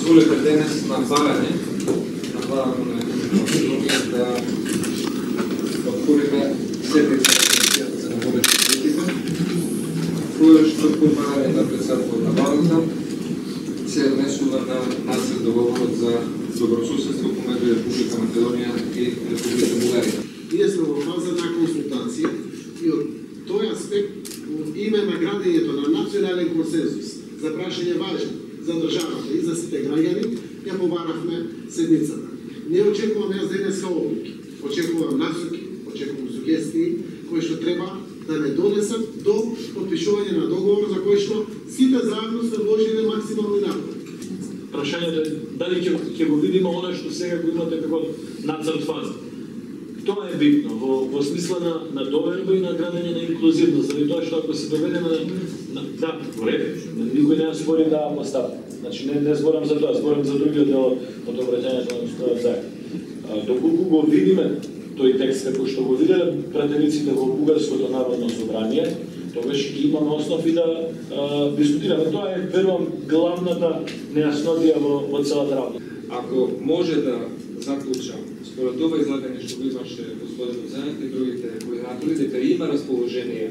дозволите денес на барање да отвориме седница на Комисијата за водечка политика, која што по барање на председател на владата се однесува на нацрт договорот за добрососедство помеѓу Република Македонија и Република Бугарија. Ние сме во фаза на консултација и од тој аспект име на градењето на национален консензус за прашање важни за државата и за сите граѓани, ја побаравме седницата. Не очекувам јас денеска одлуки, очекувам насоки, очекувам сугестии кои што треба да не донесат до подпишување на договор за кој што сите заедно сме вложиле максимални напори. Прашањето е дали ќе го видиме она што сега го имате како нацрт фаза. Тоа е битно во смисла на доверба и на градење на инклузивност, заради тоа што ако се доведеме да, во ред, никој не спори да постави. Значи не зборам за тоа, зборам за другиот дел од обраќањето на господинот Заев. Доколку го видиме тој текст како што го виделе пратениците во Бугарското народно собрание, тогаш имаме основи да дискутираме. Тоа е, верувам, главната нејаснотија во целата работа. Ако може да заклучам, според ова излагање што го имаше господин Заев и другите координатори, дека има расположение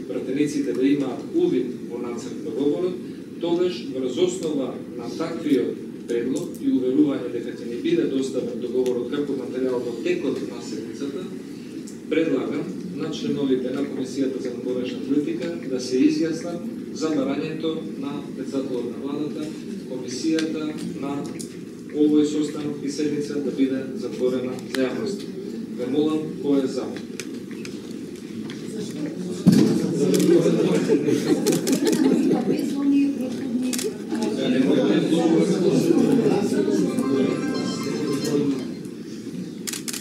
пратениците да имаат увид во нацрт договорот, тогаш врз основа на таквиот предлог и уверување дека ќе ни биде доставен договорот како материјал во текот на седмицата, предлагам на членовите на Комисијата за надворешна политика да се изјаснат за барањето на председателот на владата, Комисијата на овој состанок и седница да биде затворена за јавност. Ве молам, кој е за?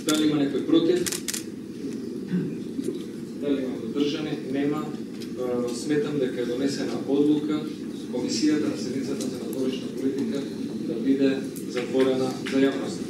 Дали има некој против? Дали има водржани? Нема. Сметам дека е донесена одлука Комисијата на седницата за надворешна политика да биде затворена за јавност.